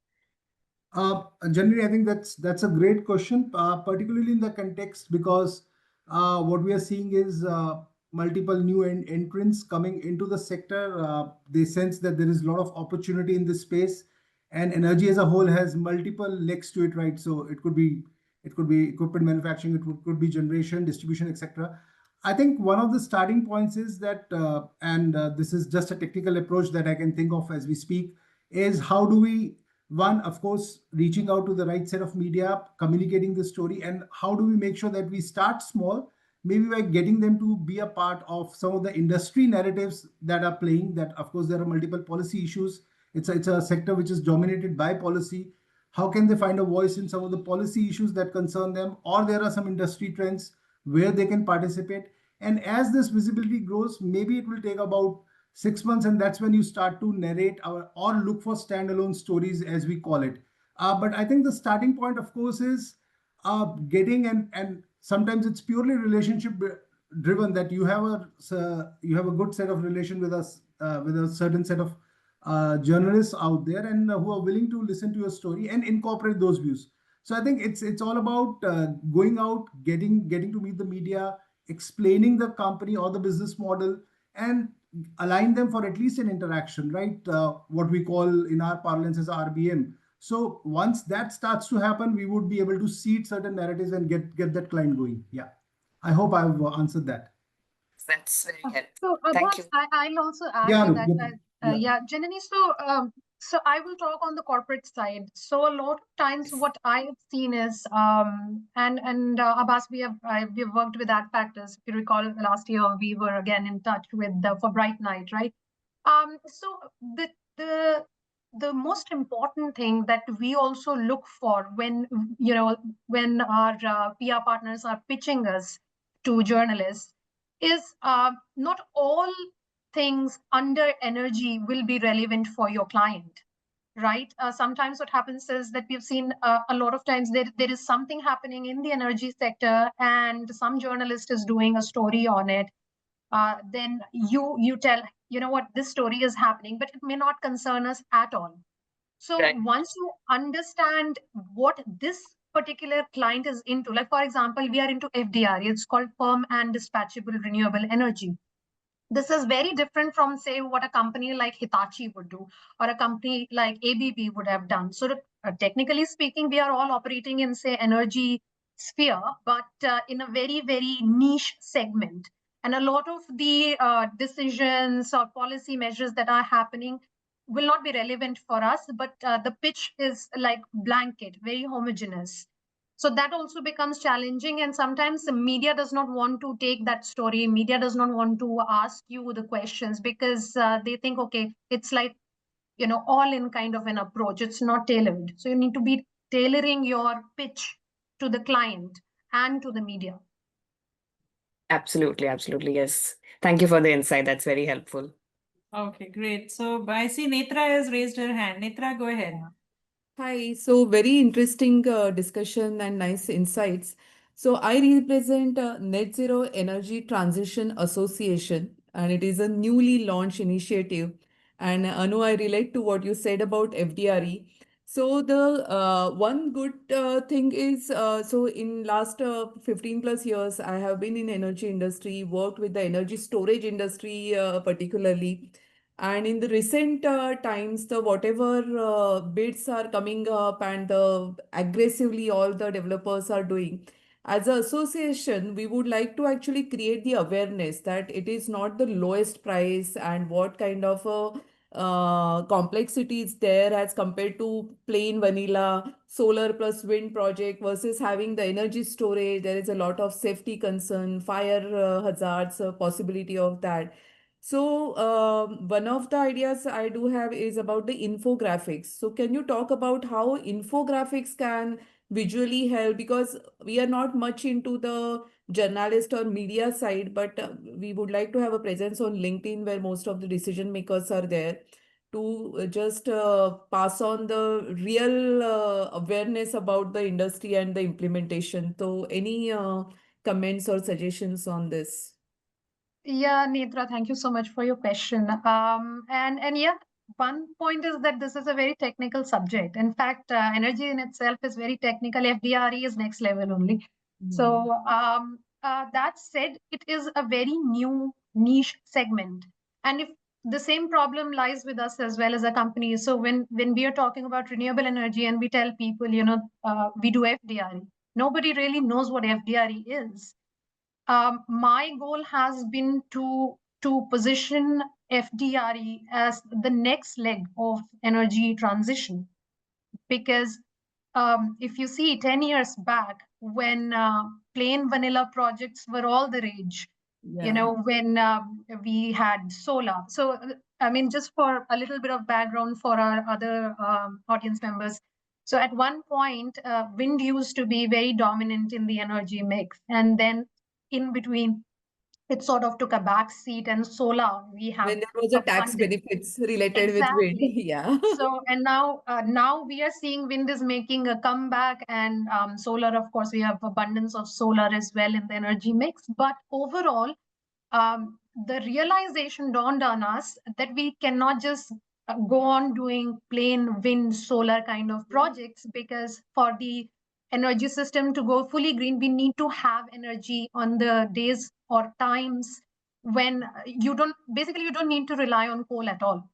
Speaker 6: Generally, I think that's a great question, particularly in the context because what we are seeing is multiple new entrants coming into the sector. They sense that there is a lot of opportunity in this space, and energy as a whole has multiple legs to it, right? So it could be equipment manufacturing, it could be generation, distribution, etc. I think one of the starting points is that, and this is just a technical approach that I can think of as we speak, is how do we one, of course, reaching out to the right set of media, communicating the story, and how do we make sure that we start small, maybe by getting them to be a part of some of the industry narratives that are playing. That, of course, there are multiple policy issues. It's a sector which is dominated by policy. How can they find a voice in some of the policy issues that concern them, or there are some industry trends where they can participate? And as this visibility grows, maybe it will take about 6 months, and that's when you start to narrate or look for standalone stories, as we call it. But I think the starting point, of course, is getting and sometimes it's purely relationship driven, that you have a good set of relation with a certain set of journalists out there, and who are willing to listen to your story and incorporate those views. So I think it's all about going out, getting to meet the media, explaining the company or the business model, and align them for at least an interaction, right? What we call in our parlance as RBM. So once that starts to happen, we would be able to seed certain narratives and get that client going. Yeah, I hope I've answered that.
Speaker 8: That's very helpful.
Speaker 2: So,
Speaker 8: Thank you.
Speaker 2: I'll also add
Speaker 6: Yeah,
Speaker 2: to
Speaker 6: Anu,
Speaker 2: that.
Speaker 6: yeah.
Speaker 2: Yeah, Janani. So I will talk on the corporate side. So a lot of times, what I have seen is, and Abbas, we've worked with Adfactors. If you recall, last year we were again in touch with for Bright Night, right? So the most important thing that we also look for when our PR partners are pitching us to journalists is not all things under energy will be relevant for your client, right? Sometimes what happens is that we've seen a lot of times there is something happening in the energy sector, and some journalist is doing a story on it. Then you tell, what, this story is happening, but it may not concern us at all. So
Speaker 8: Right.
Speaker 2: once you understand what this particular client is into, like for example, we are into FDR, it's called firm and dispatchable renewable energy. This is very different from, say, what a company like Hitachi would do, or a company like ABB would have done. So technically speaking, we are all operating in, say, energy sphere, but in a very, very niche segment. And a lot of the decisions or policy measures that are happening will not be relevant for us, but the pitch is like blanket, very homogeneous. So that also becomes challenging, and sometimes the media does not want to take that story. Media does not want to ask you the questions because they think, okay, it's like, all in kind of an approach. It's not tailored. So you need to be tailoring your pitch to the client and to the media.
Speaker 8: Absolutely, absolutely. Yes. Thank you for the insight. That's very helpful.
Speaker 1: Okay, great. So I see Netra has raised her hand. Netra, go ahead.
Speaker 9: Hi, so very interesting discussion and nice insights. So I represent Net Zero Energy Transition Association, and it is a newly launched initiative. And Anu, I relate to what you said about FDRE. So the one good thing is, so in last 15 plus years, I have been in energy industry, worked with the energy storage industry particularly. And in the recent times, the whatever bids are coming up and aggressively all the developers are doing, as an association, we would like to actually create the awareness that it is not the lowest price and what kind of a complexity is there as compared to plain vanilla solar plus wind project versus having the energy storage. There is a lot of safety concern, fire hazards, possibility of that. So one of the ideas I do have is about the infographics. So can you talk about how infographics can visually help? Because we are not much into the journalist or media side, but we would like to have a presence on LinkedIn where most of the decision makers are there to just pass on the real awareness about the industry and the implementation. So any comments or suggestions on this?
Speaker 2: Yeah, Netra, thank you so much for your question. And yeah, one point is that this is a very technical subject. In fact, energy in itself is very technical. FDRE is next level only. So that said, it is a very new niche segment. And if the same problem lies with us as well as a company. So when we are talking about renewable energy and we tell people, we do FDRE, nobody really knows what FDRE is. My goal has been to position FDRE as the next leg of energy transition, because if you see 10 years back when plain vanilla projects were all the rage, when we had solar. So, I mean, just for a little bit of background for our other audience members. So at one point, wind used to be very dominant in the energy mix. And then in between, it sort of took a back seat, and solar, we have
Speaker 9: When there was a tax
Speaker 2: abundant.
Speaker 9: benefits related with wind.
Speaker 2: Exactly.
Speaker 9: Yeah.
Speaker 2: So, and now we are seeing wind is making a comeback, and solar, of course, we have abundance of solar as well in the energy mix. But overall, the realization dawned on us that we cannot just go on doing plain wind solar kind of projects, because for the energy system to go fully green, we need to have energy on the days or times when you don't need to rely on coal at all.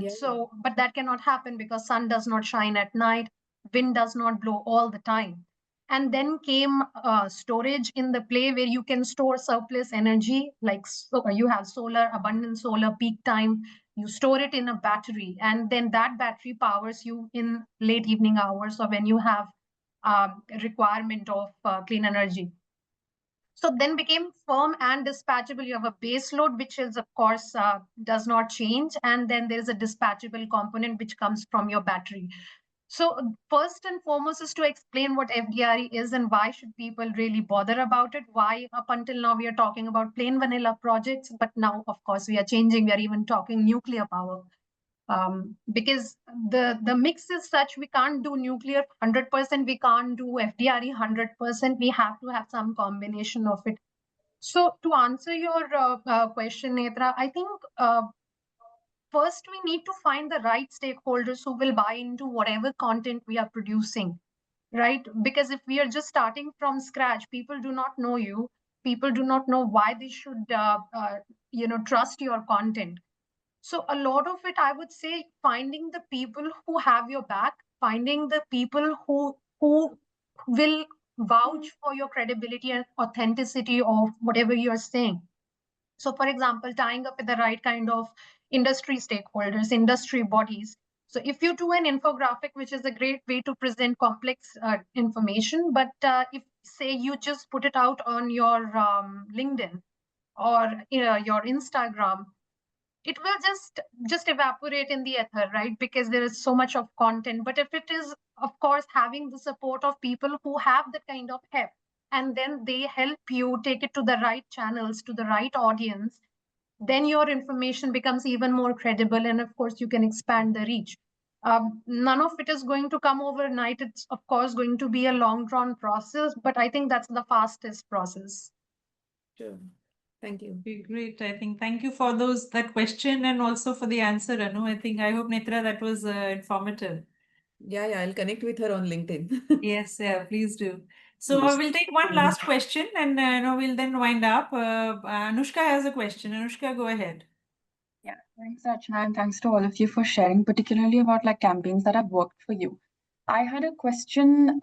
Speaker 2: So, but that cannot happen because sun does not shine at night, wind does not blow all the time. And then came storage in the play, where you can store surplus energy, like you have solar, abundant solar, peak time, you store it in a battery, and then that battery powers you in late evening hours or when you have requirement of clean energy. So then became firm and dispatchable. You have a base load, which is, of course, does not change. And then there's a dispatchable component, which comes from your battery. So first and foremost is to explain what FDRE is and why should people really bother about it. Why up until now we are talking about plain vanilla projects, but now, of course, we are changing. We are even talking nuclear power. Because the mix is such, we can't do nuclear 100%, we can't do FDRE 100%, we have to have some combination of it. So to answer your question, Netra, I think first we need to find the right stakeholders who will buy into whatever content we are producing, right? Because if we are just starting from scratch, people do not know you, people do not know why they should trust your content. So a lot of it, I would say, finding the people who have your back, finding the people who will vouch for your credibility and authenticity of whatever you're saying. So, for example, tying up with the right kind of industry stakeholders, industry bodies. So, if you do an infographic, which is a great way to present complex information, but if, say, you just put it out on your LinkedIn or your Instagram, it will just evaporate in the ether, right? Because there is so much of content. But if it is, of course, having the support of people who have that kind of heft, and then they help you take it to the right channels, to the right audience, then your information becomes even more credible. And of course, you can expand the reach. None of it is going to come overnight. It's, of course, going to be a long drawn process, but I think that's the fastest process.
Speaker 9: Sure. Thank you.
Speaker 1: Okay, great. I think thank you for that question and also for the answer, Anu. I hope, Netra, that was informative.
Speaker 9: Yeah, I'll connect with her on LinkedIn.
Speaker 1: Yes, yeah, please do. So
Speaker 6: Yes.
Speaker 1: we'll take one last question and we'll then wind up. Anushka has a question. Anushka, go ahead.
Speaker 10: Yeah, thanks, Rachna, and thanks to all of you for sharing, particularly about like campaigns that have worked for you. I had a question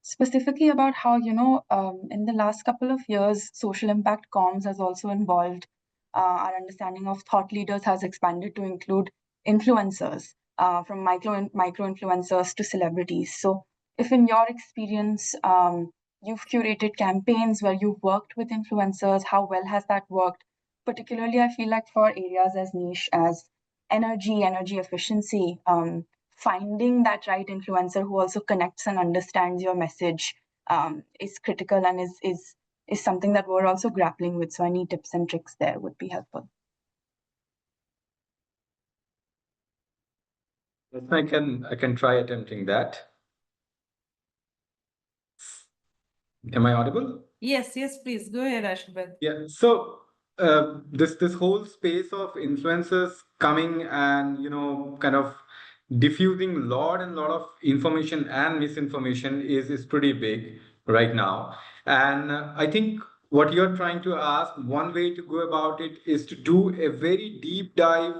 Speaker 10: specifically about how, in the last couple of years, social impact comms has also involved our understanding of thought leaders has expanded to include influencers, from micro influencers to celebrities. So, if in your experience, you've curated campaigns where you've worked with influencers, how well has that worked? Particularly, I feel like for areas as niche as energy efficiency, finding that right influencer who also connects and understands your message is critical and is something that we're also grappling with. So any tips and tricks there would be helpful.
Speaker 5: Yes, I can try attempting that. Am I audible?
Speaker 1: Yes, please. Go ahead, Ashirbad.
Speaker 5: Yeah. So this whole space of influencers coming and kind of diffusing lot of information and misinformation is pretty big right now. And I think what you're trying to ask, one way to go about it is to do a very deep dive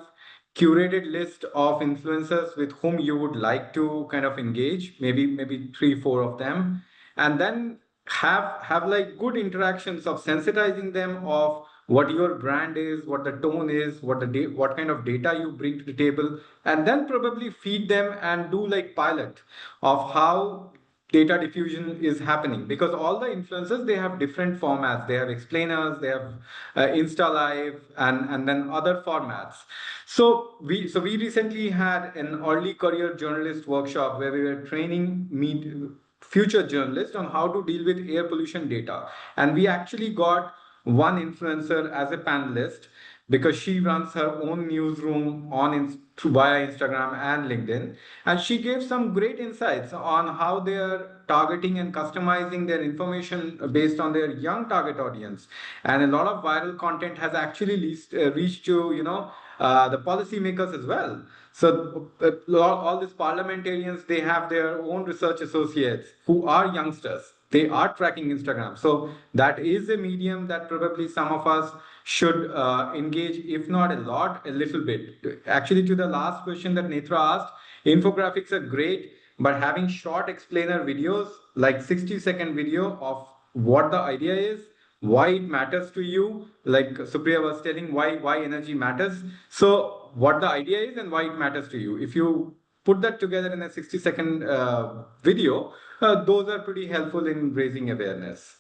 Speaker 5: curated list of influencers with whom you would like to kind of engage, maybe 3 4 of them, and then have like good interactions of sensitizing them of what your brand is, what the tone is, what kind of data you bring to the table, and then probably feed them and do like pilot of how data diffusion is happening, because all the influencers, they have different formats. They have explainers, they have Insta live, and then other formats. So we recently had an early career journalist workshop where we were training future journalists on how to deal with air pollution data. And we actually got one influencer as a panelist because she runs her own newsroom via Instagram and LinkedIn. And she gave some great insights on how they are targeting and customizing their information based on their young target audience. And a lot of viral content has actually reached to, the policymakers as well. So all these parliamentarians, they have their own research associates who are youngsters. They are tracking Instagram. So that is a medium that probably some of us should engage, if not a lot, a little bit. Actually, to the last question that Netra asked, infographics are great, but having short explainer videos, like 60-second video of what the idea is, why it matters to you, like Supriya was telling, why energy matters. So what the idea is and why it matters to you. If you put that together in a 60-second video, those are pretty helpful in raising awareness.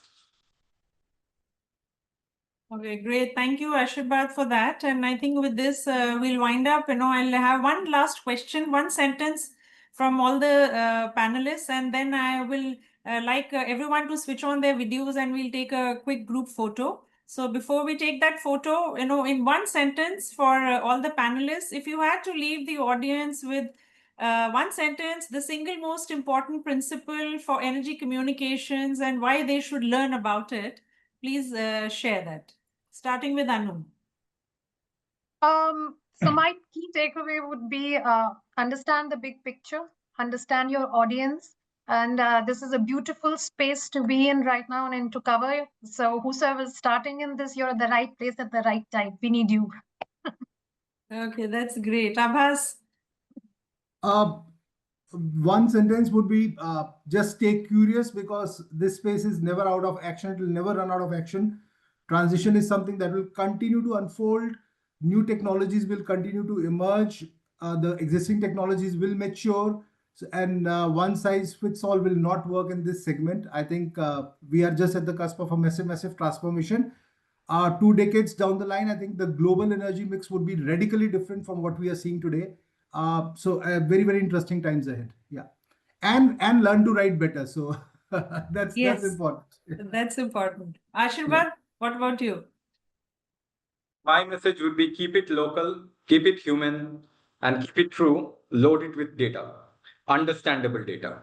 Speaker 1: Okay, great. Thank you, Ashirbad, for that. And I think with this, we'll wind up. I'll have one last question, one sentence from all the panelists, and then I will like everyone to switch on their videos and we'll take a quick group photo. So before we take that photo, in one sentence for all the panelists, if you had to leave the audience with one sentence, the single most important principle for energy communications and why they should learn about it, please share that. Starting with Anu.
Speaker 2: So my key takeaway would be understand the big picture, understand your audience, and this is a beautiful space to be in right now and to cover. So whosoever is starting in this, you're at the right place at the right time. We need you.
Speaker 1: Okay, that's great. Aabhas?
Speaker 6: One sentence would be just stay curious, because this space is never out of action. It will never run out of action. Transition is something that will continue to unfold. New technologies will continue to emerge. The existing technologies will mature. And one size fits all will not work in this segment. I think we are just at the cusp of a massive transformation. 2 decades down the line, I think the global energy mix would be radically different from what we are seeing today. So very interesting times ahead. Yeah, and learn to write better. So that's important.
Speaker 1: That's important. Ashirbad, what about you?
Speaker 5: My message would be keep it local, keep it human, and keep it true. Load it with data, understandable data.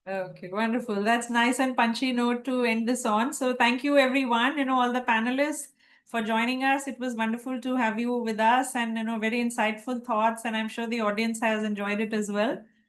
Speaker 1: Okay, wonderful. That's nice and punchy note to end this on. So thank you everyone, all the panelists for joining us. It was wonderful to have you with us and, very insightful thoughts. And I'm sure the audience has enjoyed it as well.